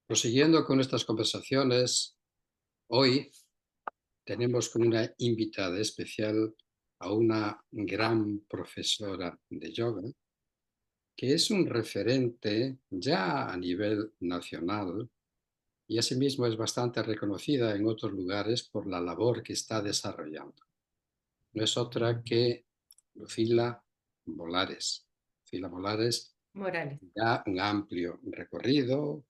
Prosiguiendo con estas conversaciones, hoy tenemos como una invitada especial a una gran profesora de yoga, que es un referente ya a nivel nacional y asimismo es bastante reconocida en otros lugares por la labor que está desarrollando. No es otra que Lucila Molares. Lucila Molares, Morales. ya un amplio recorrido,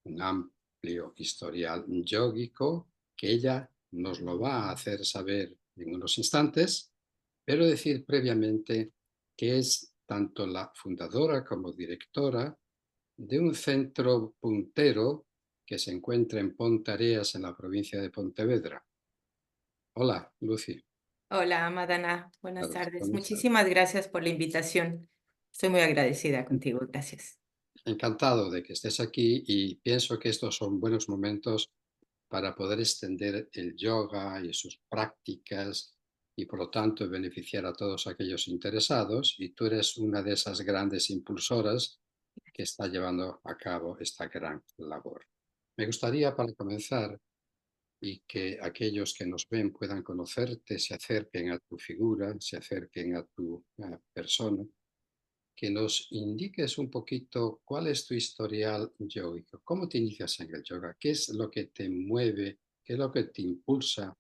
un amplio historial yógico, que ella nos lo va a hacer saber en unos instantes, pero decir previamente que es tanto la fundadora como directora de un centro puntero que se encuentra en Pontareas, en la provincia de Pontevedra. Hola, Lucy. Hola, Madana. Buenas tardes. ¿Cómo estás? Muchísimas gracias por la invitación. Estoy muy agradecida contigo. Gracias. Encantado de que estés aquí y pienso que estos son buenos momentos para poder extender el yoga y sus prácticas y por lo tanto beneficiar a todos aquellos interesados, y tú eres una de esas grandes impulsoras que está llevando a cabo esta gran labor. Me gustaría, para comenzar, y que aquellos que nos ven puedan conocerte, se acerquen a tu figura, se acerquen a tu persona, que nos indiques un poquito cuál es tu historial yógico, cómo te inicias en el yoga, qué es lo que te mueve, qué es lo que te impulsa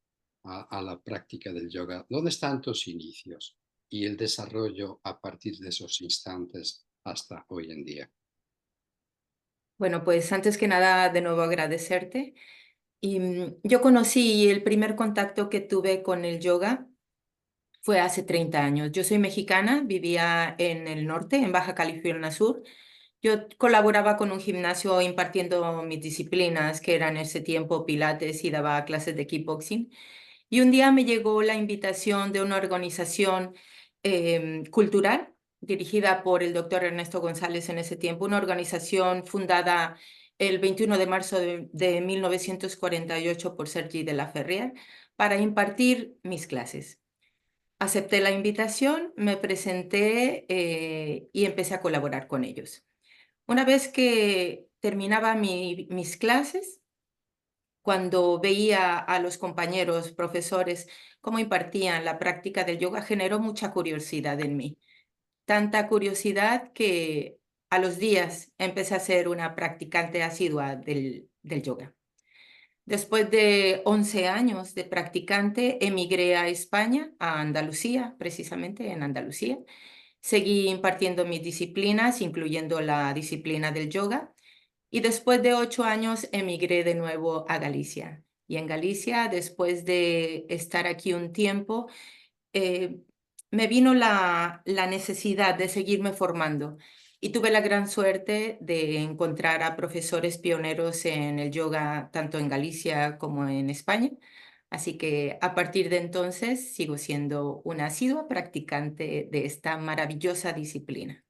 a la práctica del yoga, dónde están tus inicios y el desarrollo a partir de esos instantes hasta hoy en día. Bueno, pues antes que nada, de nuevo agradecerte. Yo conocí el primer contacto que tuve con el yoga fue hace 30 años. Yo soy mexicana, vivía en el norte, en Baja California Sur. Yo colaboraba con un gimnasio impartiendo mis disciplinas, que eran en ese tiempo pilates y daba clases de kickboxing. Y un día me llegó la invitación de una organización cultural dirigida por el doctor Ernesto González en ese tiempo, una organización fundada el 21 de marzo de 1948 por Sergi de la Ferrier para impartir mis clases. Acepté la invitación, me presenté y empecé a colaborar con ellos. Una vez que terminaba mis clases, cuando veía a los compañeros, profesores, cómo impartían la práctica del yoga, generó mucha curiosidad en mí. Tanta curiosidad que a los días empecé a ser una practicante asidua del yoga. Después de 11 años de practicante, emigré a España, a Andalucía, precisamente en Andalucía. Seguí impartiendo mis disciplinas, incluyendo la disciplina del yoga, y después de 8 años emigré de nuevo a Galicia. Y en Galicia, después de estar aquí un tiempo, eh, me vino la necesidad de seguirme formando. Y tuve la gran suerte de encontrar a profesores pioneros en el yoga, tanto en Galicia como en España. Así que a partir de entonces sigo siendo una asidua practicante de esta maravillosa disciplina.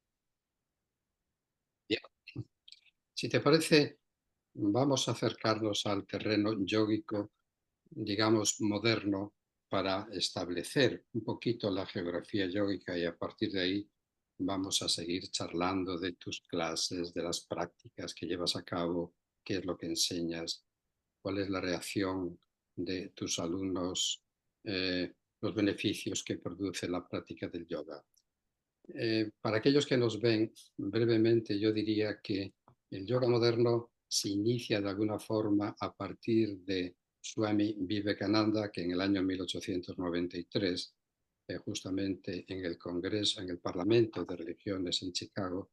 Bien, si te parece, vamos a acercarnos al terreno yógico, digamos, moderno, para establecer un poquito la geografía yógica y a partir de ahí vamos a seguir charlando de tus clases, de las prácticas que llevas a cabo, qué es lo que enseñas, cuál es la reacción de tus alumnos, los beneficios que produce la práctica del yoga. Para aquellos que nos ven brevemente, yo diría que el yoga moderno se inicia de alguna forma a partir de Swami Vivekananda, que en el año 1893, justamente en el Congreso, en el Parlamento de Religiones en Chicago,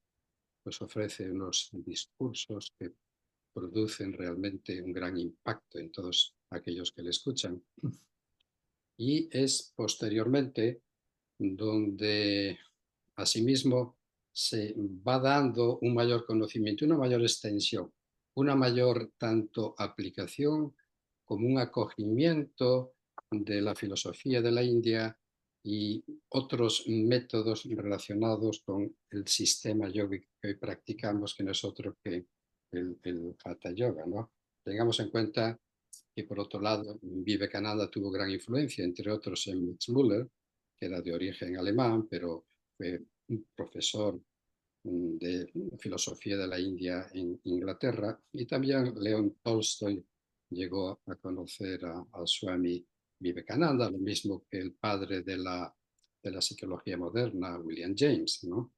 pues ofrece unos discursos que producen realmente un gran impacto en todos aquellos que le escuchan. Y es posteriormente donde asimismo se va dando un mayor conocimiento, una mayor extensión, una mayor tanto aplicación como un acogimiento de la filosofía de la India y otros métodos relacionados con el sistema yoga que hoy practicamos, que no es otro que el Hatha Yoga, ¿no? Tengamos en cuenta que, por otro lado, Vivekananda tuvo gran influencia, entre otros, en Max Müller, que era de origen alemán, pero fue un profesor de filosofía de la India en Inglaterra, y también León Tolstoy llegó a conocer a Swami Vivekananda, lo mismo que el padre de la psicología moderna, William James, ¿no?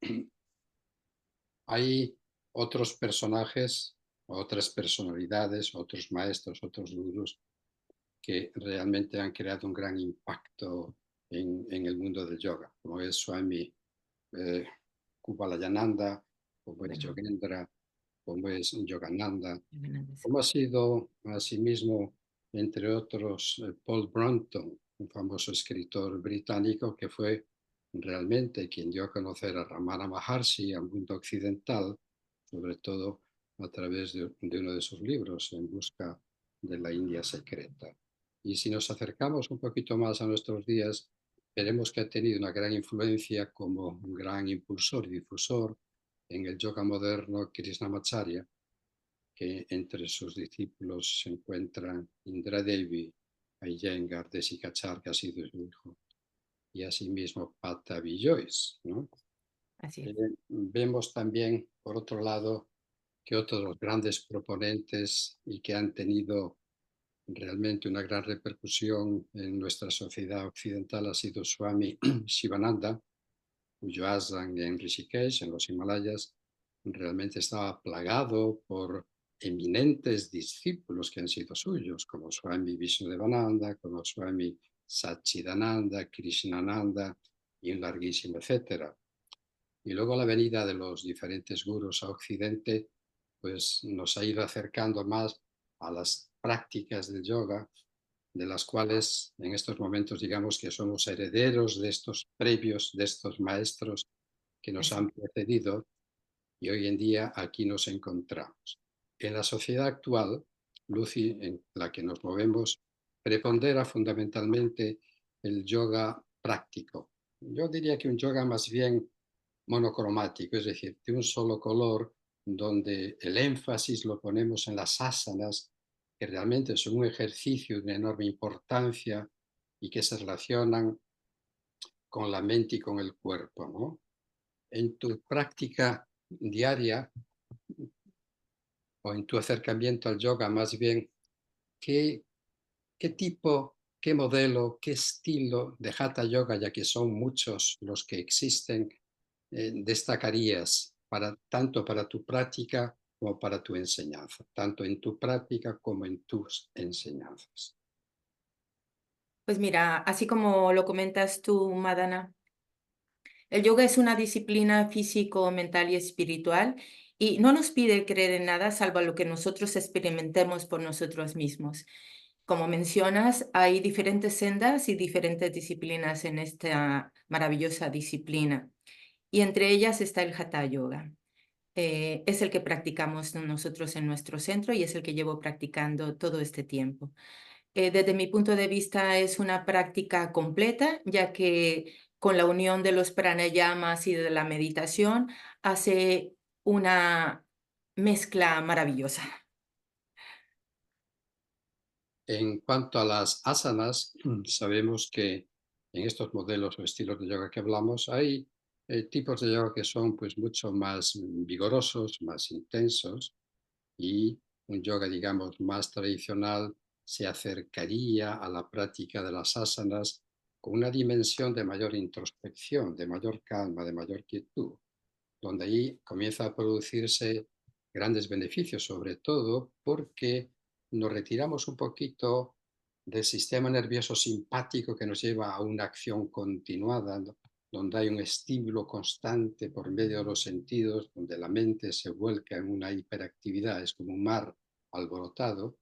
Hay otros personajes, otras personalidades, otros maestros, otros gurús que realmente han creado un gran impacto en el mundo del yoga, como es Swami eh, Kupalayananda, como es Bueno, Yogendra, como es Yogananda, Fernández. como ha sido asimismo, entre otros, Paul Brunton, un famoso escritor británico que fue realmente quien dio a conocer a Ramana Maharshi al mundo occidental, sobre todo a través de uno de sus libros, En busca de la India secreta. Y si nos acercamos un poquito más a nuestros días, veremos que ha tenido una gran influencia como un gran impulsor y difusor en el yoga moderno Krishnamacharya, que entre sus discípulos se encuentran Indra Devi, Iyengar, Desikachar, que ha sido su hijo, y asimismo Patabi Joyce, ¿no? Así es. Vemos también, por otro lado, que otros de los grandes proponentes y que han tenido realmente una gran repercusión en nuestra sociedad occidental ha sido Swami Shivananda, cuyo ashram en Rishikesh, en los Himalayas, realmente estaba plagado por eminentes discípulos que han sido suyos, como Swami Vishnudevananda, como Swami Satchidananda, Krishnananda y un larguísimo etcétera. Y luego la venida de los diferentes gurús a Occidente, pues nos ha ido acercando más a las prácticas del yoga, de las cuales en estos momentos digamos que somos herederos de estos previos, de estos maestros que nos Así. han precedido, y hoy en día aquí nos encontramos. En la sociedad actual, Lucy, en la que nos movemos, prepondera fundamentalmente el yoga práctico. Yo diría que un yoga más bien monocromático, es decir, de un solo color, donde el énfasis lo ponemos en las asanas, que realmente son un ejercicio de una enorme importancia y que se relacionan con la mente y con el cuerpo, ¿no? En tu práctica diaria o en tu acercamiento al yoga, más bien, ¿qué, qué tipo, qué modelo, qué estilo de Hatha Yoga, ya que son muchos los que existen, destacarías para, tanto para tu práctica como para tu enseñanza, tanto en tu práctica como en tus enseñanzas? Pues mira, así como lo comentas tú, Madana, el yoga es una disciplina físico, mental y espiritual y no nos pide creer en nada salvo lo que nosotros experimentemos por nosotros mismos. Como mencionas, hay diferentes sendas y diferentes disciplinas en esta maravillosa disciplina y entre ellas está el Hatha Yoga. Es el que practicamos nosotros en nuestro centro y es el que llevo practicando todo este tiempo. Desde mi punto de vista es una práctica completa, ya que con la unión de los pranayamas y de la meditación hace una mezcla maravillosa. En cuanto a las asanas, sabemos que en estos modelos o estilos de yoga que hablamos hay tipos de yoga que son pues mucho más vigorosos, más intensos, y un yoga, digamos, más tradicional se acercaría a la práctica de las asanas con una dimensión de mayor introspección, de mayor calma, de mayor quietud, donde ahí comienza a producirse grandes beneficios, sobre todo porque nos retiramos un poquito del sistema nervioso simpático que nos lleva a una acción continuada, ¿no? Donde hay un estímulo constante por medio de los sentidos, donde la mente se vuelca en una hiperactividad, es como un mar alborotado,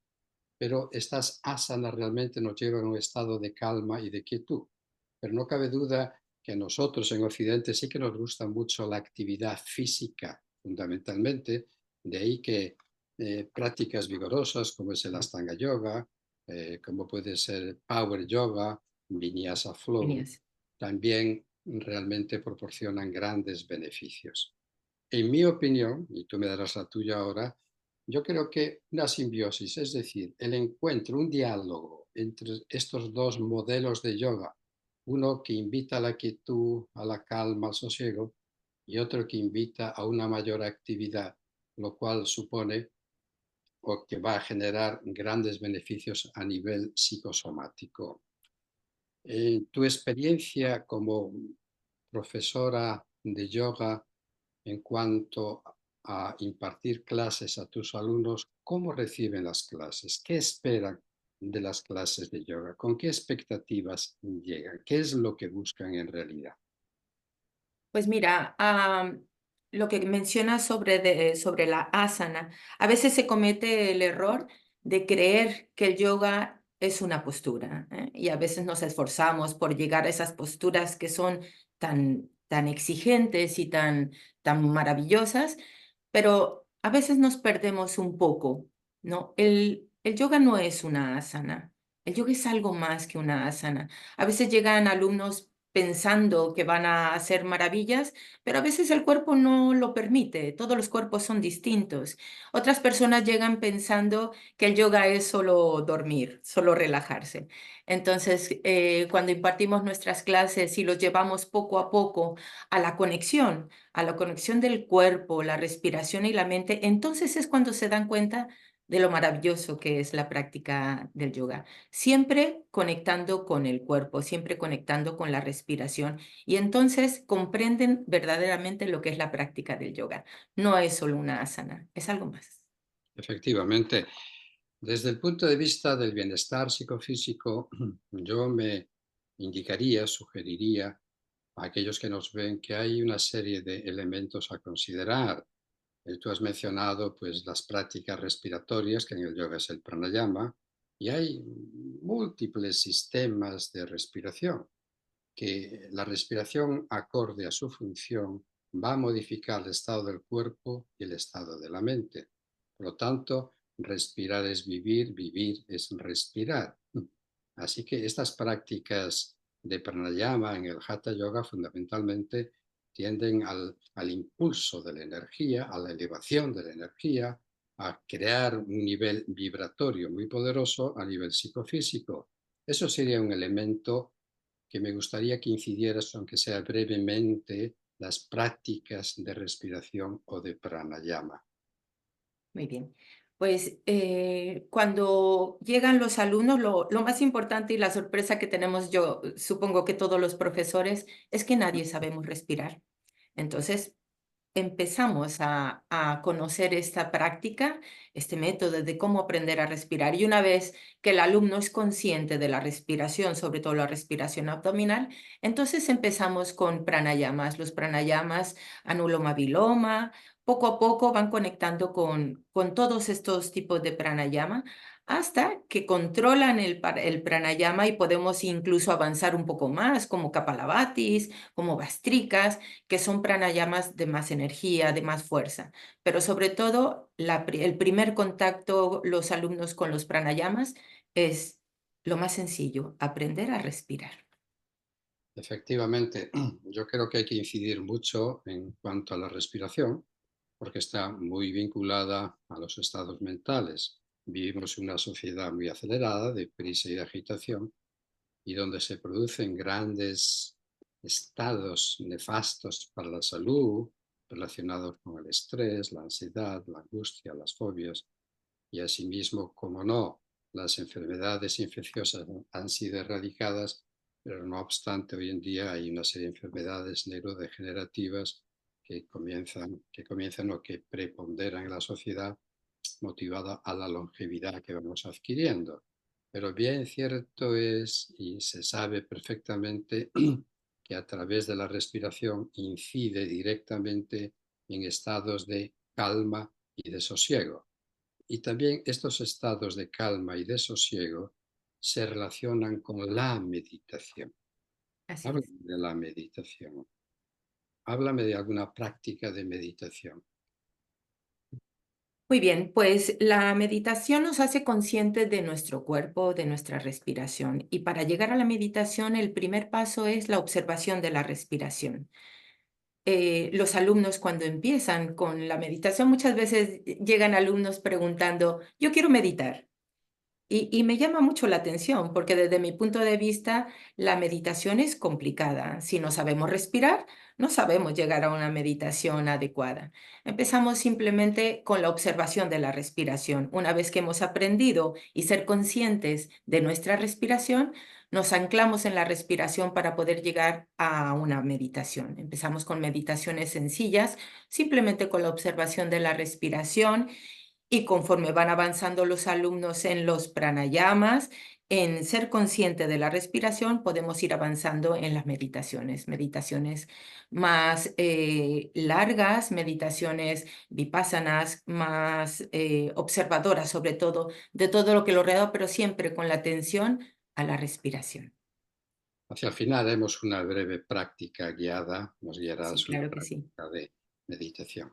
pero estas asanas realmente nos llevan a un estado de calma y de quietud. Pero no cabe duda que a nosotros en Occidente sí que nos gusta mucho la actividad física, fundamentalmente, de ahí que prácticas vigorosas como es el Astanga Yoga, como puede ser Power Yoga, Vinyasa Flow, Genial. también realmente proporcionan grandes beneficios. En mi opinión, y tú me darás la tuya ahora, yo creo que una simbiosis, es decir, el encuentro, un diálogo entre estos dos modelos de yoga, uno que invita a la quietud, a la calma, al sosiego, y otro que invita a una mayor actividad, lo cual supone o que va a generar grandes beneficios a nivel psicosomático. En tu experiencia como profesora de yoga en cuanto a impartir clases a tus alumnos, ¿cómo reciben las clases? ¿Qué esperan de las clases de yoga? ¿Con qué expectativas llegan? ¿Qué es lo que buscan en realidad? Pues mira, lo que mencionas sobre la asana, a veces se comete el error de creer que el yoga es una postura, ¿eh? Y a veces nos esforzamos por llegar a esas posturas que son tan exigentes y tan maravillosas, pero a veces nos perdemos un poco, ¿no? El yoga no es una asana, el yoga es algo más que una asana. A veces llegan alumnos pensando que van a hacer maravillas, pero a veces el cuerpo no lo permite, todos los cuerpos son distintos. Otras personas llegan pensando que el yoga es solo dormir, solo relajarse. Entonces, cuando impartimos nuestras clases y los llevamos poco a poco a la conexión del cuerpo, la respiración y la mente, entonces es cuando se dan cuenta de lo maravilloso que es la práctica del yoga. Siempre conectando con el cuerpo, siempre conectando con la respiración y entonces comprenden verdaderamente lo que es la práctica del yoga. No es solo una asana, es algo más. Efectivamente, desde el punto de vista del bienestar psicofísico, yo me indicaría, sugeriría a aquellos que nos ven que hay una serie de elementos a considerar. Tú has mencionado pues, las prácticas respiratorias, que en el yoga es el pranayama, y hay múltiples sistemas de respiración, que la respiración acorde a su función va a modificar el estado del cuerpo y el estado de la mente. Por lo tanto, respirar es vivir, vivir es respirar. Así que estas prácticas de pranayama en el hatha yoga fundamentalmente tienden al impulso de la energía, a la elevación de la energía, a crear un nivel vibratorio muy poderoso a nivel psicofísico. Eso sería un elemento que me gustaría que incidieras, aunque sea brevemente, las prácticas de respiración o de pranayama. Muy bien. Pues cuando llegan los alumnos, lo más importante y la sorpresa que tenemos yo, supongo que todos los profesores, es que nadie sabemos respirar. Entonces, empezamos a conocer esta práctica, este método de cómo aprender a respirar. Y una vez que el alumno es consciente de la respiración, sobre todo la respiración abdominal, entonces empezamos con pranayamas. Los pranayamas, anuloma viloma, poco a poco van conectando con todos estos tipos de pranayama hasta que controlan el pranayama y podemos incluso avanzar un poco más, como kapalabhatis, como bastricas, que son pranayamas de más energía, de más fuerza. Pero sobre todo, el primer contacto, los alumnos con los pranayamas, es lo más sencillo, aprender a respirar. Efectivamente, yo creo que hay que incidir mucho en cuanto a la respiración, porque está muy vinculada a los estados mentales. Vivimos en una sociedad muy acelerada, de prisa y de agitación, y donde se producen grandes estados nefastos para la salud relacionados con el estrés, la ansiedad, la angustia, las fobias y asimismo, como no, las enfermedades infecciosas han sido erradicadas, pero no obstante hoy en día hay una serie de enfermedades neurodegenerativas que comienzan o que preponderan en la sociedad motivada a la longevidad que vamos adquiriendo. Pero bien cierto es y se sabe perfectamente que a través de la respiración incide directamente en estados de calma y de sosiego. Y también estos estados de calma y de sosiego se relacionan con la meditación. Así Háblame es. de la meditación. Háblame de alguna práctica de meditación. Muy bien, pues la meditación nos hace conscientes de nuestro cuerpo, de nuestra respiración. Y para llegar a la meditación, el primer paso es la observación de la respiración. Los alumnos cuando empiezan con la meditación, muchas veces llegan alumnos preguntando, yo quiero meditar. Y me llama mucho la atención, porque desde mi punto de vista, la meditación es complicada. Si no sabemos respirar, no sabemos llegar a una meditación adecuada. Empezamos simplemente con la observación de la respiración. Una vez que hemos aprendido y ser conscientes de nuestra respiración, nos anclamos en la respiración para poder llegar a una meditación. Empezamos con meditaciones sencillas, simplemente con la observación de la respiración, y conforme van avanzando los alumnos en los pranayamas, en ser consciente de la respiración, podemos ir avanzando en las meditaciones. Meditaciones más largas, meditaciones vipassanas, más observadoras, sobre todo, de todo lo que lo rodea, pero siempre con la atención a la respiración. Hacia el final haremos una breve práctica guiada, nos Sí, guiarás una claro que sí. práctica de meditación.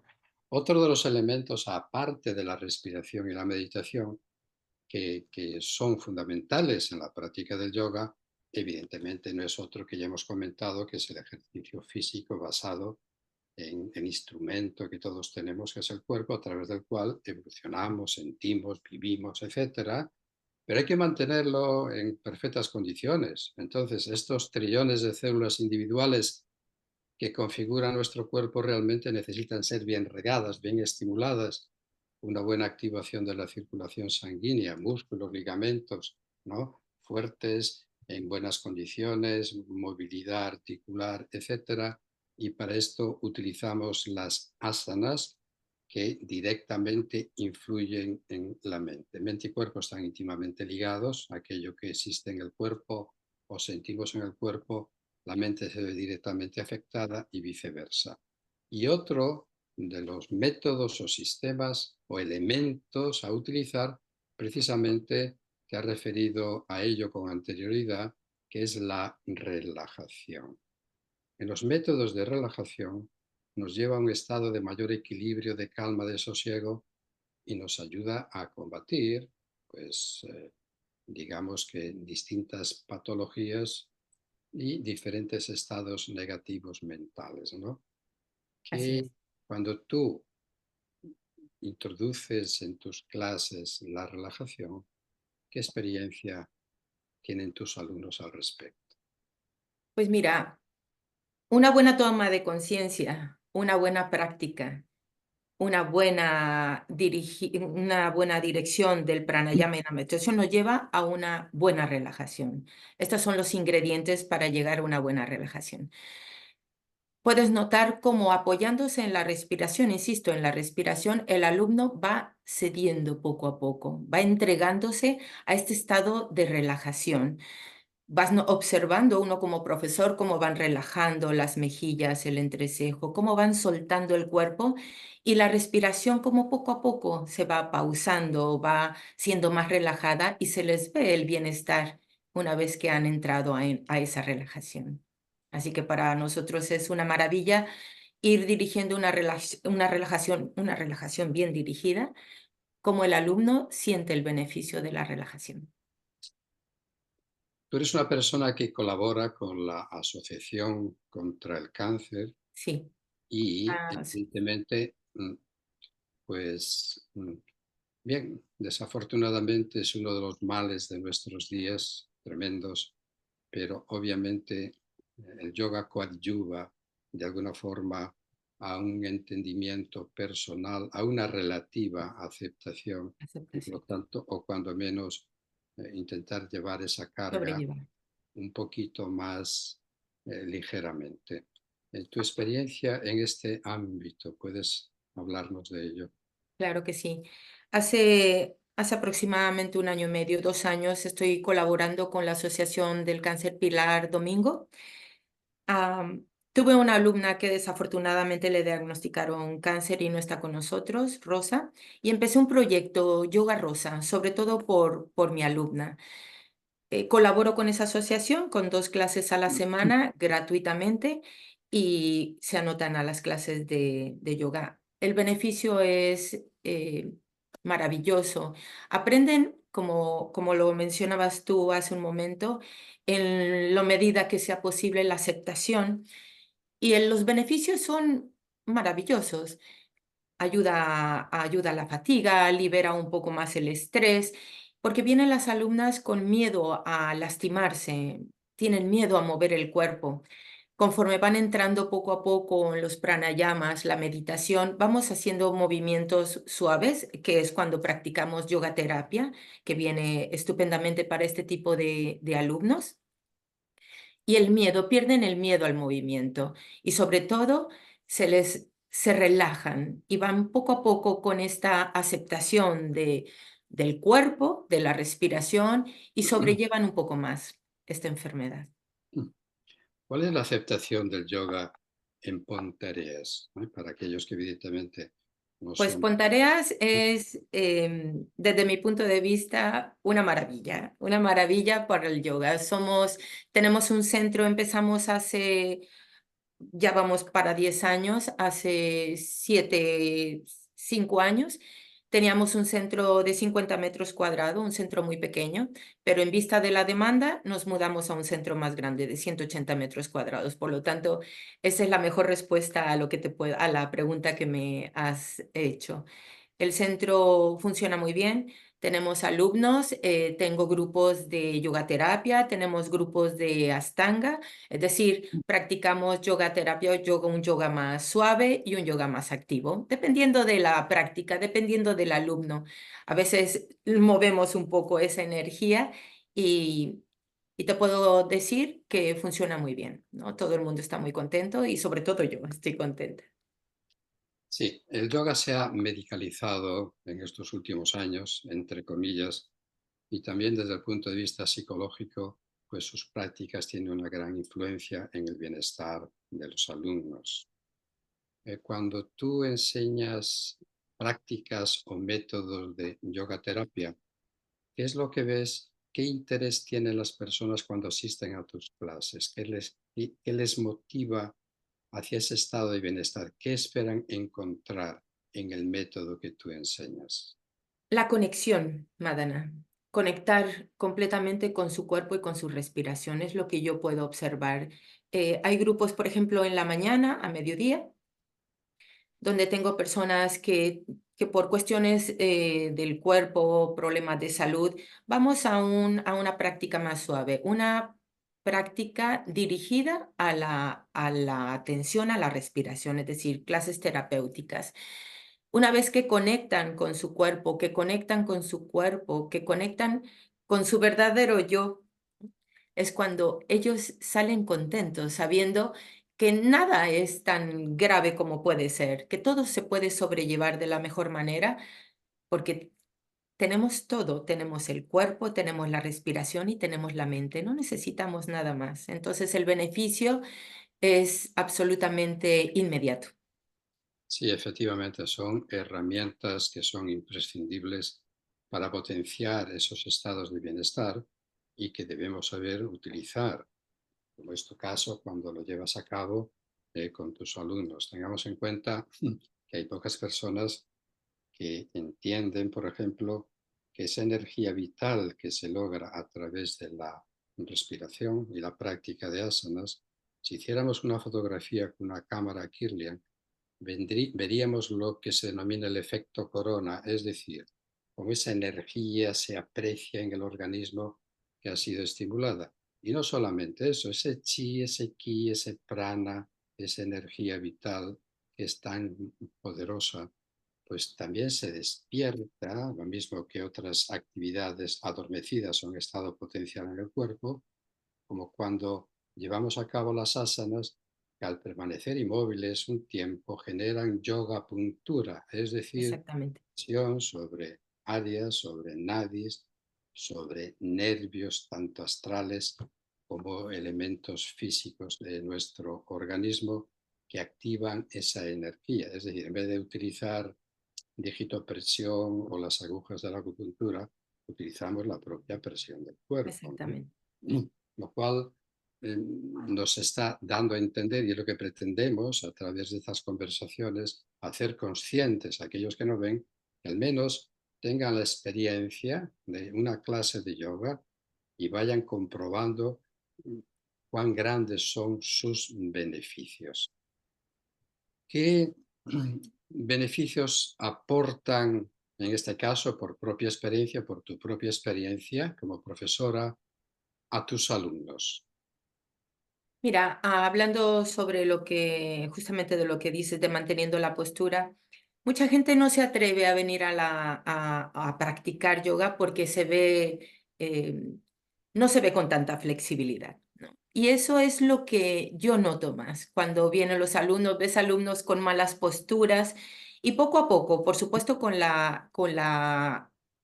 Otro de los elementos, aparte de la respiración y la meditación, que son fundamentales en la práctica del yoga, evidentemente no es otro que ya hemos comentado, que es el ejercicio físico basado en el instrumento que todos tenemos, que es el cuerpo, a través del cual evolucionamos, sentimos, vivimos, etcétera, pero hay que mantenerlo en perfectas condiciones. Entonces, estos trillones de células individuales que configuran nuestro cuerpo realmente necesitan ser bien regadas, bien estimuladas, una buena activación de la circulación sanguínea, músculos, ligamentos, ¿no? Fuertes, en buenas condiciones, movilidad articular, etcétera. Y para esto utilizamos las asanas, que directamente influyen en la mente. Mente y cuerpo están íntimamente ligados. Aquello que existe en el cuerpo o sentimos en el cuerpo, la mente se ve directamente afectada y viceversa. Y otro de los métodos o sistemas o elementos a utilizar, precisamente te has referido a ello con anterioridad, que es la relajación. En los métodos de relajación nos lleva a un estado de mayor equilibrio, de calma, de sosiego, y nos ayuda a combatir, pues, digamos que distintas patologías y diferentes estados negativos mentales, ¿no? Así Que es. cuando tú introduces en tus clases la relajación, ¿qué experiencia tienen tus alumnos al respecto? Pues mira, una buena toma de conciencia, una buena práctica, una buena dirección del pranayama y la meditación nos lleva a una buena relajación. Estos son los ingredientes para llegar a una buena relajación. Puedes notar cómo, apoyándose en la respiración, insisto, en la respiración, el alumno va cediendo poco a poco, va entregándose a este estado de relajación. Vas observando uno como profesor cómo van relajando las mejillas, el entrecejo, cómo van soltando el cuerpo, y la respiración como poco a poco se va pausando, va siendo más relajada, y se les ve el bienestar una vez que han entrado a esa relajación. Así que para nosotros es una maravilla ir dirigiendo una relajación bien dirigida, como el alumno siente el beneficio de la relajación. Tú eres una persona que colabora con la Asociación contra el Cáncer Sí. y, Ah, sí. evidentemente, pues, bien, desafortunadamente es uno de los males de nuestros días tremendos, pero obviamente el yoga coadyuva de alguna forma a un entendimiento personal, a una relativa aceptación y por lo Aceptación. tanto, o cuando menos, intentar llevar esa carga Sobrellevar. un poquito más ligeramente. En tu experiencia en este ámbito, ¿puedes hablarnos de ello? Claro que sí. Hace aproximadamente un año y medio, 2 años, estoy colaborando con la Asociación del Cáncer Pilar Domingo. Tuve una alumna que desafortunadamente le diagnosticaron cáncer y no está con nosotros, Rosa, y empecé un proyecto Yoga Rosa, sobre todo por mi alumna. Colaboro con esa asociación con 2 clases a la semana gratuitamente, y se anotan a las clases de yoga. El beneficio es maravilloso. Aprenden, como lo mencionabas tú hace un momento, en la medida que sea posible, la aceptación, y los beneficios son maravillosos. Ayuda a la fatiga, libera un poco más el estrés. porque vienen las alumnas con miedo a lastimarse, tienen miedo a mover el cuerpo. Conforme van entrando poco a poco en los pranayamas, la meditación, vamos haciendo movimientos suaves, que es cuando practicamos yoga terapia, que viene estupendamente para este tipo de alumnos. Y el miedo, pierden el miedo al movimiento y sobre todo se relajan y van poco a poco con esta aceptación del cuerpo, de la respiración y sobrellevan un poco más esta enfermedad. ¿Cuál es la aceptación del yoga en Pontareas? Para aquellos que evidentemente no Pues son... Pontareas es, desde mi punto de vista, una maravilla para el yoga. Tenemos un centro, empezamos ya vamos para 10 años, hace 7, 5 años. Teníamos un centro de 50 metros cuadrados, un centro muy pequeño, pero en vista de la demanda nos mudamos a un centro más grande de 180 metros cuadrados. Por lo tanto, esa es la mejor respuesta a a la pregunta que me has hecho. El centro funciona muy bien. Tenemos alumnos, tengo grupos de yoga terapia, tenemos grupos de Ashtanga, es decir, practicamos yoga terapia o un yoga más suave y un yoga más activo, dependiendo de la práctica, dependiendo del alumno. A veces movemos un poco esa energía y, y te puedo decir que funciona muy bien, ¿no? Todo el mundo está muy contento y sobre todo yo estoy contenta. Sí, el yoga se ha medicalizado en estos últimos años, entre comillas, y también desde el punto de vista psicológico, pues sus prácticas tienen una gran influencia en el bienestar de los alumnos. Cuando tú enseñas prácticas o métodos de yoga terapia, ¿qué es lo que ves? ¿Qué interés tienen las personas cuando asisten a tus clases? ¿Qué les motiva hacia ese estado de bienestar? ¿Qué esperan encontrar en el método que tú enseñas? La conexión, Madana, conectar completamente con su cuerpo y con su respiración es lo que yo puedo observar. Hay grupos, por ejemplo, en la mañana, a mediodía, donde tengo personas que por cuestiones del cuerpo, problemas de salud, vamos a una práctica más suave, una práctica dirigida a la atención a la respiración, es decir, clases terapéuticas. Una vez que conectan con su cuerpo, que conectan con su cuerpo, que conectan con su verdadero yo, es cuando ellos salen contentos, sabiendo que nada es tan grave como puede ser, que todo se puede sobrellevar de la mejor manera, porque tenemos todo, tenemos el cuerpo, tenemos la respiración y tenemos la mente, no necesitamos nada más. Entonces el beneficio es absolutamente inmediato. Sí, efectivamente, son herramientas que son imprescindibles para potenciar esos estados de bienestar y que debemos saber utilizar, como es tu caso, cuando lo llevas a cabo con tus alumnos. Tengamos en cuenta que hay pocas personas que entienden, por ejemplo, que esa energía vital que se logra a través de la respiración y la práctica de asanas, si hiciéramos una fotografía con una cámara Kirlian, veríamos lo que se denomina el efecto corona, es decir, cómo esa energía se aprecia en el organismo que ha sido estimulada. Y no solamente eso, ese chi, ese ki, ese prana, esa energía vital que es tan poderosa, pues también se despierta, lo mismo que otras actividades adormecidas o en estado potencial en el cuerpo, como cuando llevamos a cabo las asanas, que al permanecer inmóviles un tiempo generan yoga puntura, es decir, Exactamente, acción sobre áreas, sobre nadis, sobre nervios, tanto astrales como elementos físicos de nuestro organismo que activan esa energía. Es decir, en vez de utilizar digitopresión o las agujas de la acupuntura, utilizamos la propia presión del cuerpo, ¿no? exactamente, Lo cual nos está dando a entender, y es lo que pretendemos a través de estas conversaciones, hacer conscientes a aquellos que no ven, que al menos tengan la experiencia de una clase de yoga y vayan comprobando mm, cuán grandes son sus beneficios. ¿Qué beneficios aportan en este caso por propia experiencia, por tu propia experiencia como profesora, a tus alumnos? Mira, hablando sobre lo que, justamente de lo que dices de manteniendo la postura, mucha gente no se atreve a venir a practicar yoga porque eh, no se ve con tanta flexibilidad, ¿no? Y eso es lo que yo noto más. Cuando vienen los alumnos, ves alumnos con malas posturas y poco a poco, por supuesto, con la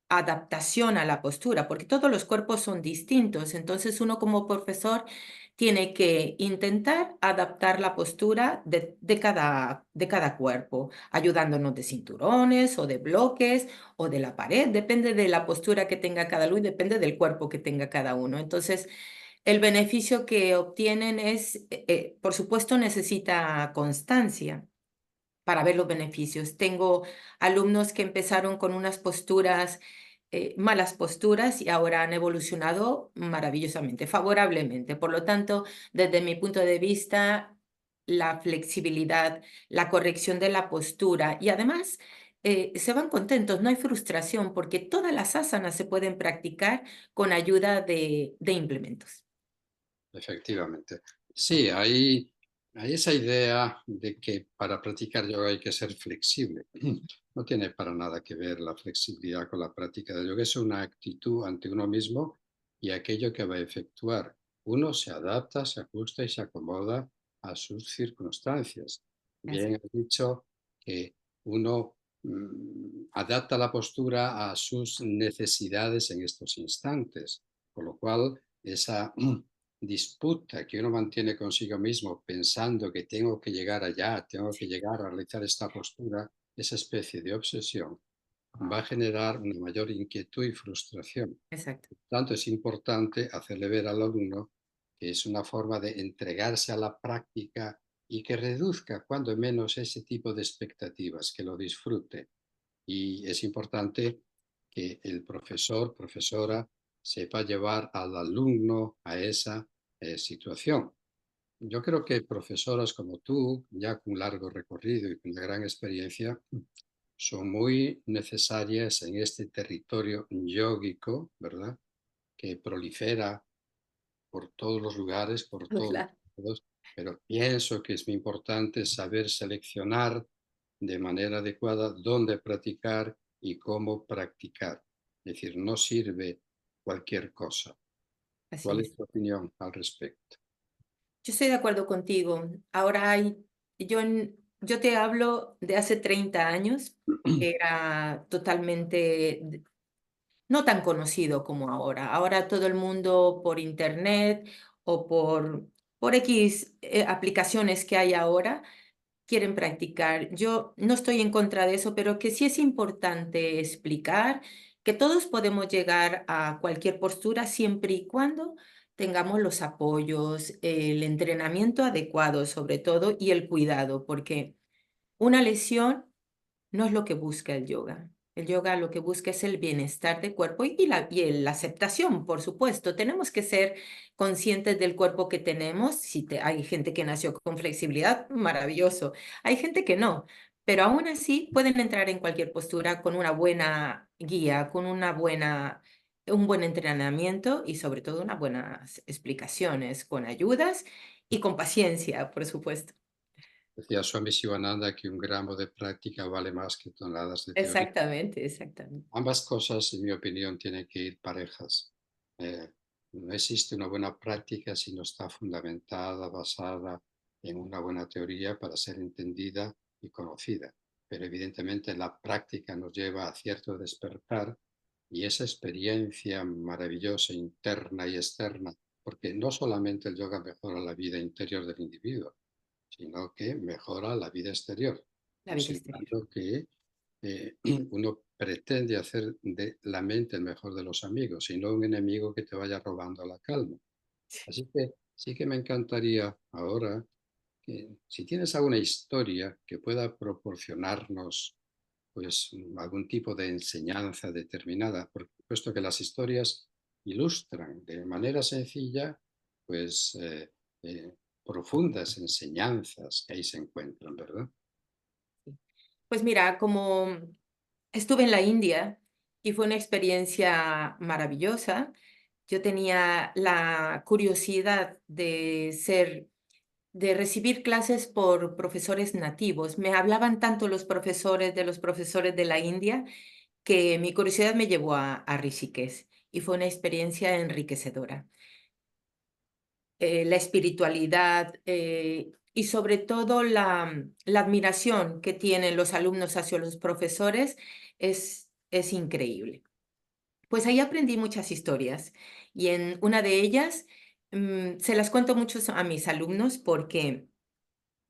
adaptación a la postura, porque todos los cuerpos son distintos. Entonces, uno como profesor tiene que intentar adaptar la postura de cada cuerpo, ayudándonos de cinturones o de bloques o de la pared, depende de la postura que tenga cada uno y depende del cuerpo que tenga cada uno. Entonces, el beneficio que obtienen es, por supuesto, necesita constancia para ver los beneficios. Tengo alumnos que empezaron con unas posturas, malas posturas y ahora han evolucionado maravillosamente, favorablemente. Por lo tanto, desde mi punto de vista, la flexibilidad, la corrección de la postura y además se van contentos, no hay frustración porque todas las asanas se pueden practicar con ayuda de implementos. Efectivamente. Sí, hay esa idea de que para practicar yoga hay que ser flexible. No tiene para nada que ver la flexibilidad con la práctica de yoga. Es una actitud ante uno mismo y aquello que va a efectuar. Uno se adapta, se ajusta y se acomoda a sus circunstancias. Bien Así, has dicho que uno adapta la postura a sus necesidades en estos instantes, con lo cual esa disputa que uno mantiene consigo mismo pensando que tengo que llegar allá, tengo que llegar a realizar esta postura, esa especie de obsesión, va a generar una mayor inquietud y frustración. exacto. Por tanto, es importante hacerle ver al alumno que es una forma de entregarse a la práctica y que reduzca cuando menos ese tipo de expectativas, que lo disfrute. Y es importante que el profesor, profesora, sepa llevar al alumno a esa situación. Yo creo que profesoras como tú, ya con un largo recorrido y con una gran experiencia, son muy necesarias en este territorio yógico, ¿verdad? Que prolifera por todos los lugares, por todos Claro. los lados, pero pienso que es muy importante saber seleccionar de manera adecuada dónde practicar y cómo practicar. Es decir, no sirve cualquier cosa. Así ¿Cuál es es. tu opinión al respecto? Yo estoy de acuerdo contigo. Ahora yo te hablo de hace 30 años, que era totalmente no tan conocido como ahora. Ahora todo el mundo por internet o por X aplicaciones que hay ahora quieren practicar. Yo no estoy en contra de eso, pero que sí es importante explicar que todos podemos llegar a cualquier postura siempre y cuando tengamos los apoyos, el entrenamiento adecuado sobre todo y el cuidado, porque una lesión no es lo que busca el yoga. El yoga lo que busca es el bienestar del cuerpo y la aceptación, por supuesto. Tenemos que ser conscientes del cuerpo que tenemos. Si hay gente que nació con flexibilidad, maravilloso. Hay gente que no, pero aún así pueden entrar en cualquier postura con una buena guía, con un buen entrenamiento y sobre todo unas buenas explicaciones, con ayudas y con paciencia, por supuesto. Decía Swami Shivananda que un gramo de práctica vale más que toneladas de teoría. Exactamente, exactamente. Ambas cosas, en mi opinión, tienen que ir parejas. Eh, no existe una buena práctica si no está fundamentada, basada en una buena teoría para ser entendida y conocida. Pero evidentemente la práctica nos lleva a cierto despertar y esa experiencia maravillosa interna y externa, porque no solamente el yoga mejora la vida interior del individuo, sino que mejora la vida exterior, La vida exterior. considerando que eh, uno pretende hacer de la mente el mejor de los amigos y no un enemigo que te vaya robando la calma. Así que sí que me encantaría ahora que si tienes alguna historia que pueda proporcionarnos pues algún tipo de enseñanza determinada, por supuesto que las historias ilustran de manera sencilla pues profundas enseñanzas que ahí se encuentran, ¿verdad? Pues mira, como Estuve en la India y fue una experiencia maravillosa. Yo tenía la curiosidad de recibir clases por profesores nativos. Me hablaban tanto los profesores de la India, que mi curiosidad me llevó a Rishikesh y fue una experiencia enriquecedora. La espiritualidad, y sobre todo la admiración que tienen los alumnos hacia los profesores es increíble. Pues ahí aprendí muchas historias y en una de ellas se las cuento mucho a mis alumnos porque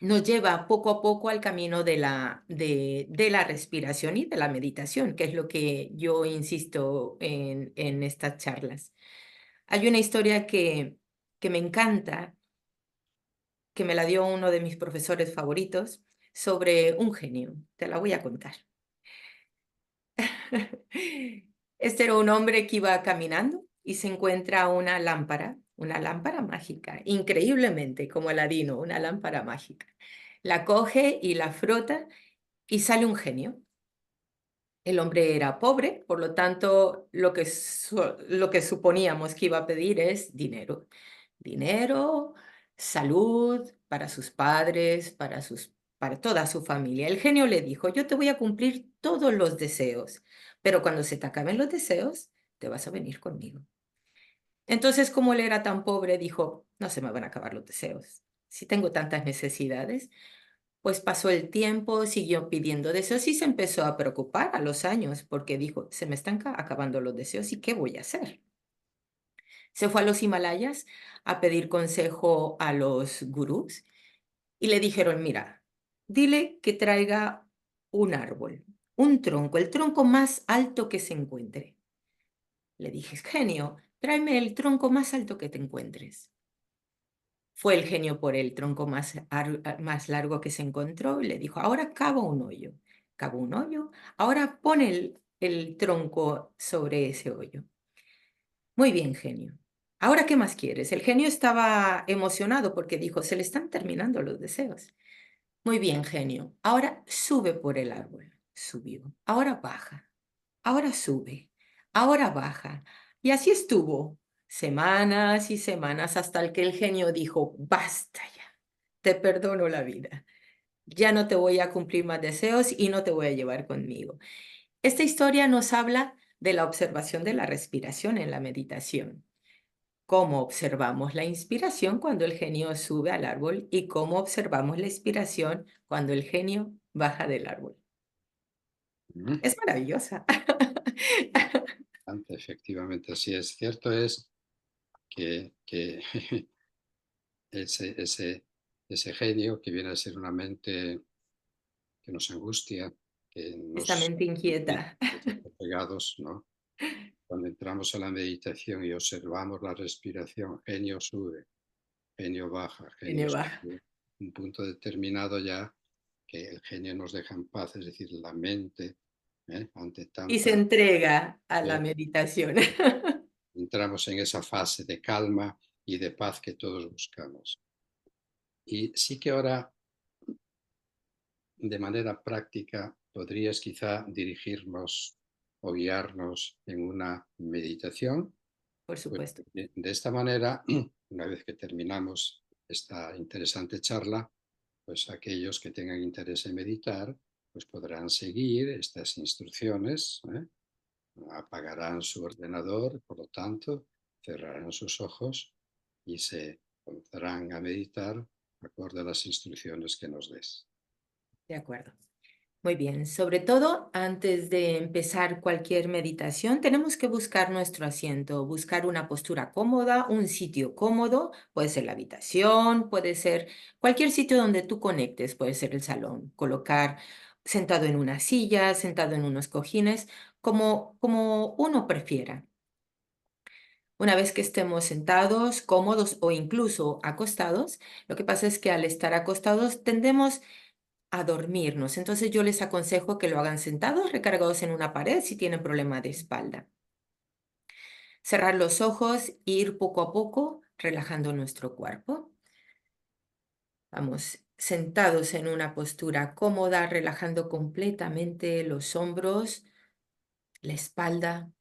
nos lleva poco a poco al camino de la respiración y de la meditación, que es lo que yo insisto en estas charlas. Hay una historia que me encanta, que me la dio uno de mis profesores favoritos, sobre un genio. Te la voy a contar. Este era un hombre que iba caminando y se encuentra una lámpara mágica, increíblemente como Aladino, una lámpara mágica. La coge y la frota y sale un genio. El hombre era pobre, por lo tanto, lo que suponíamos que iba a pedir es dinero. Dinero, salud para sus padres, para toda su familia. El genio le dijo, yo te voy a cumplir todos los deseos, pero cuando se te acaben los deseos, te vas a venir conmigo. Entonces, como él era tan pobre, dijo, no se me van a acabar los deseos. Si tengo tantas necesidades, pues pasó el tiempo, siguió pidiendo deseos y se empezó a preocupar a los años porque dijo, se me están acabando los deseos y ¿qué voy a hacer? Se fue a los Himalayas a pedir consejo a los gurús y le dijeron, mira, dile que traiga un árbol, un tronco, el tronco más alto que se encuentre. Le dije, genio, tráeme el tronco más alto que te encuentres. Fue el genio por el tronco más largo que se encontró y le dijo, ahora cava un hoyo. Cava un hoyo, ahora pon el tronco sobre ese hoyo. Muy bien, genio. ¿Ahora qué más quieres? El genio estaba emocionado porque dijo, se le están terminando los deseos. Muy bien, genio. Ahora sube por el árbol. Subió. Ahora baja. Ahora sube. Ahora baja. Y así estuvo. Semanas y semanas hasta que el genio dijo, basta ya. Te perdono la vida. Ya no te voy a cumplir más deseos y no te voy a llevar conmigo. Esta historia nos habla de la observación de la respiración en la meditación. Cómo observamos la inspiración cuando el genio sube al árbol y cómo observamos la expiración cuando el genio baja del árbol. Mm, Es maravillosa. efectivamente, así es. Cierto es que ese, ese genio que viene a ser una mente que nos angustia, que Esta nos mente inquieta. pegados, ¿no? Cuando entramos a la meditación y observamos la respiración, genio sube, genio baja, genio Genio baja. sube, un punto determinado ya que el genio nos deja en paz, es decir, la mente, ante Y se tanta... entrega a la eh, meditación. entramos en esa fase de calma y de paz que todos buscamos. Y sí que ahora, de manera práctica, podrías quizá dirigirnos o guiarnos en una meditación. Por Pues supuesto. de esta manera, una vez que terminamos esta interesante charla, pues aquellos que tengan interés en meditar, pues podrán seguir estas instrucciones, ¿eh? Apagarán su ordenador, por lo tanto, cerrarán sus ojos y se comenzarán a meditar acorde a las instrucciones que nos des. De acuerdo. Muy bien, sobre todo antes de empezar cualquier meditación, tenemos que buscar nuestro asiento, buscar una postura cómoda, un sitio cómodo, puede ser la habitación, puede ser cualquier sitio donde tú conectes, puede ser el salón, colocar sentado en una silla, sentado en unos cojines, como uno prefiera. Una vez que estemos sentados, cómodos o incluso acostados, lo que pasa es que al estar acostados tendemos a dormirnos. Entonces yo les aconsejo que lo hagan sentados, recargados en una pared si tienen problema de espalda. Cerrar los ojos e ir poco a poco relajando nuestro cuerpo. Vamos sentados en una postura cómoda, relajando completamente los hombros, la espalda,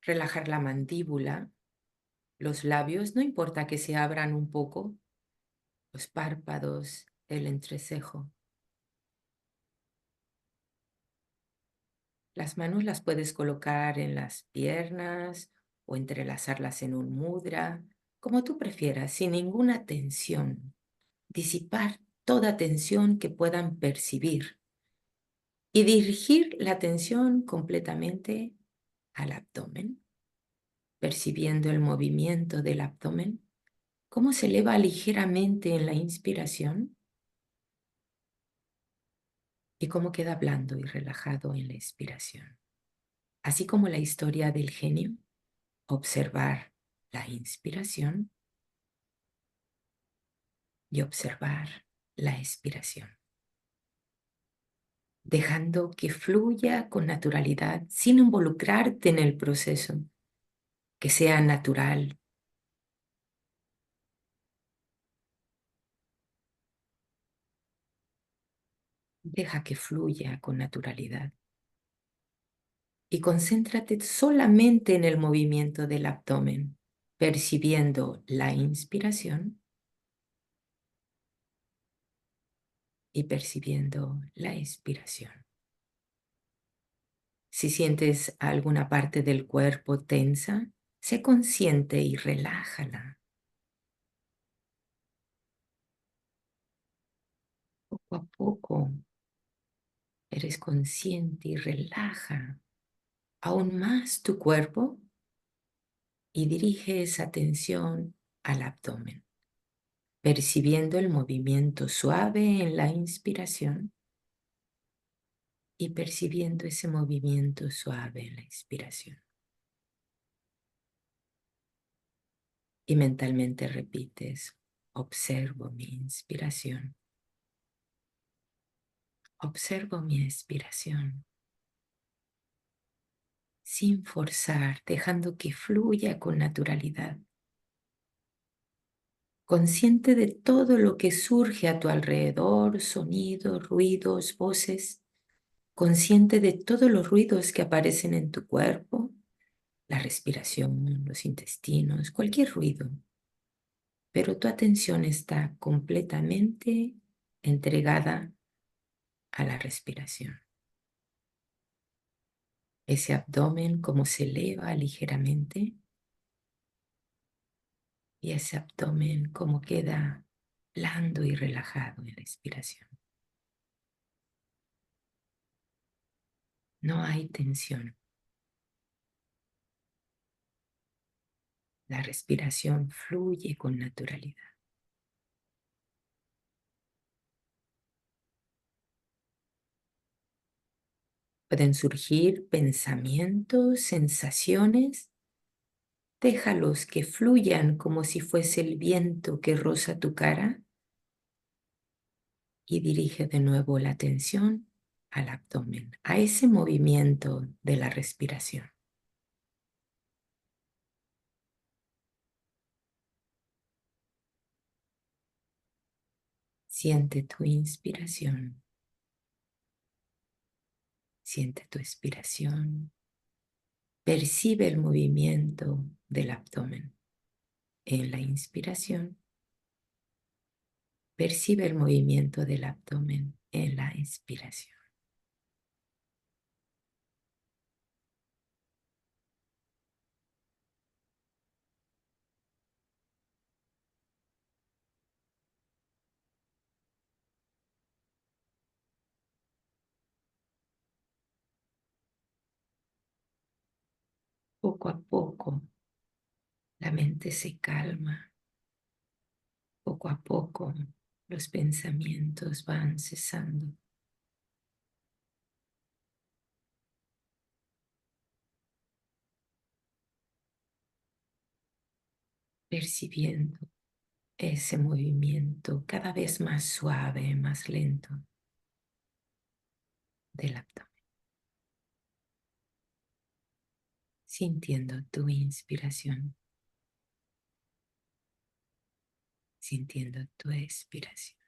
relajar la mandíbula, los labios, no importa que se abran un poco, los párpados, el entrecejo. Las manos las puedes colocar en las piernas o entrelazarlas en un mudra, como tú prefieras, sin ninguna tensión. Disipar toda tensión que puedan percibir y dirigir la atención completamente al abdomen, percibiendo el movimiento del abdomen, cómo se eleva ligeramente en la inspiración y cómo queda blando y relajado en la expiración. Así como la historia del genio, observar la inspiración y observar la expiración, dejando que fluya con naturalidad sin involucrarte en el proceso, que sea natural. Deja que fluya con naturalidad y concéntrate solamente en el movimiento del abdomen, percibiendo la inspiración y percibiendo la expiración. Si sientes alguna parte del cuerpo tensa, sé consciente y relájala. Poco a poco eres consciente y relaja aún más tu cuerpo y dirige esa atención al abdomen, percibiendo el movimiento suave en la inspiración y percibiendo ese movimiento suave en la expiración. Y mentalmente repites, observo mi inspiración, observo mi expiración, sin forzar, dejando que fluya con naturalidad, consciente de todo lo que surge a tu alrededor, sonidos, ruidos, voces, consciente de todos los ruidos que aparecen en tu cuerpo, la respiración, los intestinos, cualquier ruido. Pero tu atención está completamente entregada a la respiración. Ese abdomen como se eleva ligeramente y ese abdomen como queda blando y relajado en la respiración. No hay tensión. La respiración fluye con naturalidad. Pueden surgir pensamientos, sensaciones. Déjalos que fluyan como si fuese el viento que roza tu cara y dirige de nuevo la atención al abdomen, a ese movimiento de la respiración. Siente tu inspiración, siente tu expiración, percibe el movimiento del abdomen. En la inspiración, percibe el movimiento del abdomen en la expiración. Poco a poco, la mente se calma. Poco a poco, los pensamientos van cesando. Percibiendo ese movimiento cada vez más suave, más lento del abdomen, sintiendo tu inspiración, sintiendo tu expiración.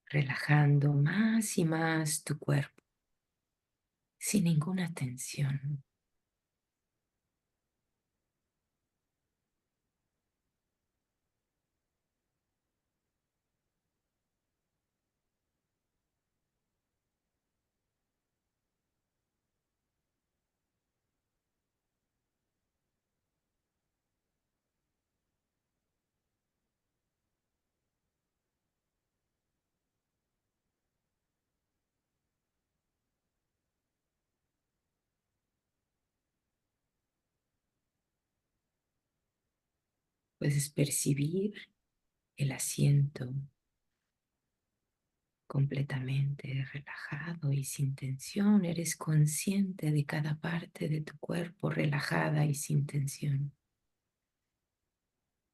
relajando más y más tu cuerpo, sin ninguna tensión. Puedes percibir el asiento completamente relajado y sin tensión. Eres consciente de cada parte de tu cuerpo relajada y sin tensión,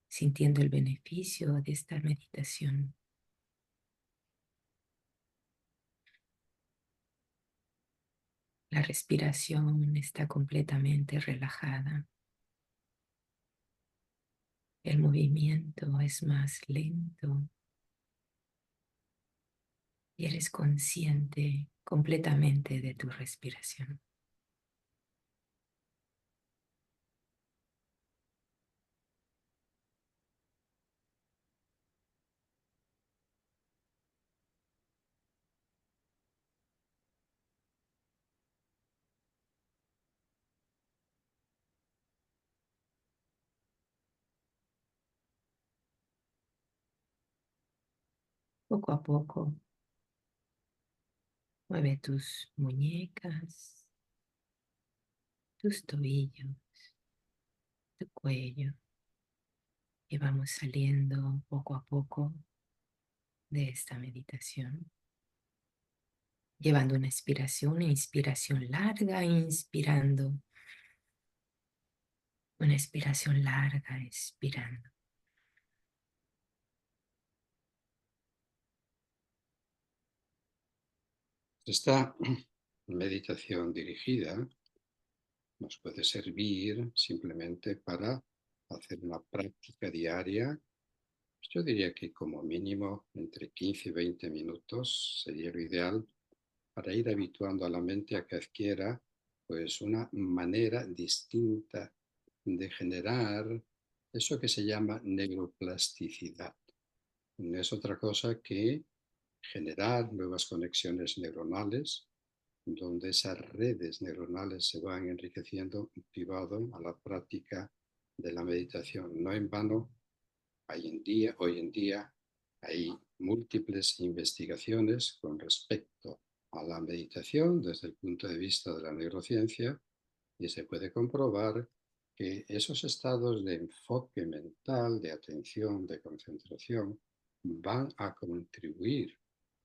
sintiendo el beneficio de esta meditación. La respiración está completamente relajada. El movimiento es más lento y eres consciente completamente de tu respiración. Poco a poco, mueve tus muñecas, tus tobillos, tu cuello y vamos saliendo poco a poco de esta meditación, llevando una inspiración larga, inspirando, una expiración larga, expirando. Esta meditación dirigida nos puede servir simplemente para hacer una práctica diaria. Yo diría que como mínimo entre 15 y 20 minutos sería lo ideal para ir habituando a la mente a que adquiera pues una manera distinta de generar eso que se llama neuroplasticidad. No es otra cosa que generar nuevas conexiones neuronales, donde esas redes neuronales se van enriqueciendo privado a la práctica de la meditación. No en vano, hoy en día hay múltiples investigaciones con respecto a la meditación desde el punto de vista de la neurociencia y se puede comprobar que esos estados de enfoque mental, de atención, de concentración, van a contribuir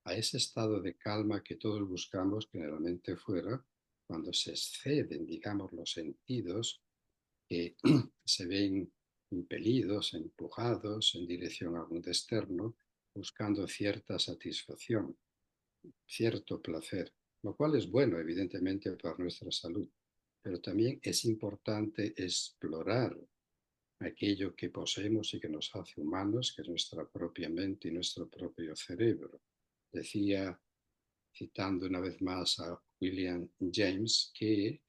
a ese estado de calma que todos buscamos generalmente fuera, cuando se exceden, digamos, los sentidos que se ven impelidos, empujados en dirección a un externo, buscando cierta satisfacción, cierto placer, lo cual es bueno, evidentemente, para nuestra salud. Pero también es importante explorar aquello que poseemos y que nos hace humanos, que es nuestra propia mente y nuestro propio cerebro. Decía, citando una vez más a William James, que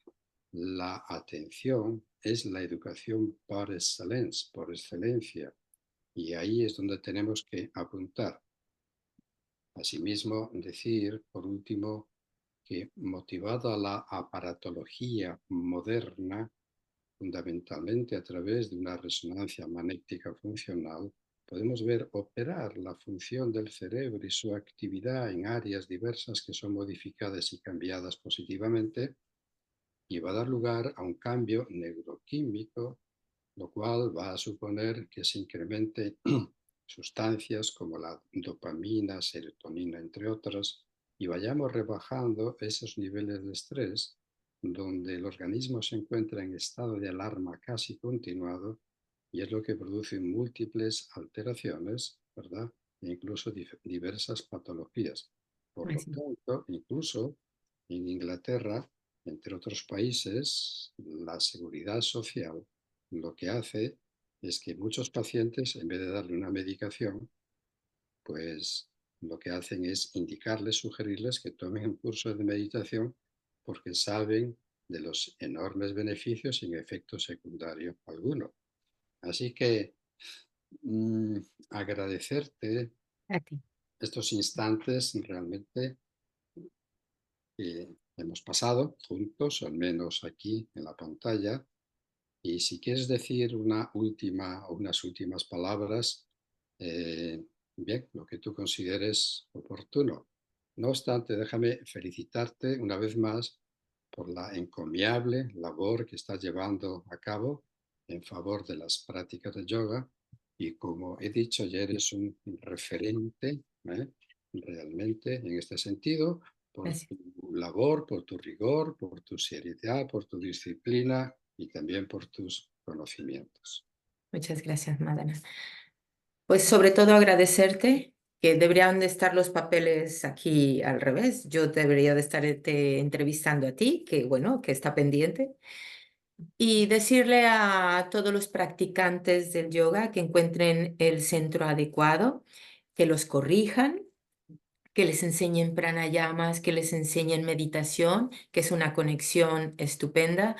la atención es la educación por excelencia, y ahí es donde tenemos que apuntar. Asimismo, decir, por último, que motivada la aparatología moderna, fundamentalmente a través de una resonancia magnética funcional, podemos ver operar la función del cerebro y su actividad en áreas diversas que son modificadas y cambiadas positivamente, y va a dar lugar a un cambio neuroquímico, lo cual va a suponer que se incremente sustancias como la dopamina, serotonina, entre otras, y vayamos rebajando esos niveles de estrés donde el organismo se encuentra en estado de alarma casi continuado, y es lo que produce múltiples alteraciones, ¿verdad? E incluso diversas patologías. Por lo Así. tanto, incluso en Inglaterra, entre otros países, la seguridad social lo que hace es que muchos pacientes, en vez de darle una medicación, pues lo que hacen es indicarles, sugerirles que tomen un curso de meditación porque saben de los enormes beneficios sin efecto secundario alguno. Así que mm, agradecerte A ti. estos instantes realmente que hemos pasado juntos, al menos aquí en la pantalla. Y si quieres decir una última o unas últimas palabras, eh, bien, lo que tú consideres oportuno. No obstante, déjame felicitarte una vez más por la encomiable labor que estás llevando a cabo en favor de las prácticas de yoga y como he dicho, ya eres un referente, realmente en este sentido, por Gracias. tu labor, por tu rigor, por tu seriedad, por tu disciplina y también por tus conocimientos. Muchas gracias, Madana. Pues sobre todo agradecerte, que deberían de estar los papeles aquí al revés. Yo debería de estarte entrevistando a ti, que bueno, que está pendiente. Y decirle a todos los practicantes del yoga que encuentren el centro adecuado, que los corrijan, que les enseñen pranayamas, que les enseñen meditación, que es una conexión estupenda.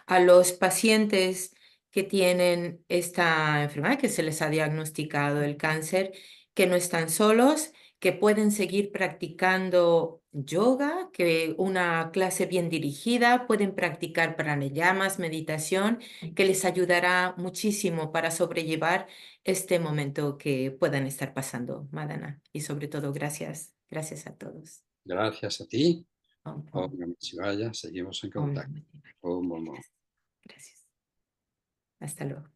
A los pacientes que tienen esta enfermedad, que se les ha diagnosticado el cáncer, que no están solos, que pueden seguir practicando yoga, que una clase bien dirigida, pueden practicar pranayamas, meditación, que les ayudará muchísimo para sobrellevar este momento que puedan estar pasando, Madana. Y sobre todo, gracias, gracias a todos. Gracias a ti. Om, Om om, Namah Shivaya. Seguimos en om contacto. Namah Shivaya. Om, om, om. Gracias, gracias. Hasta luego.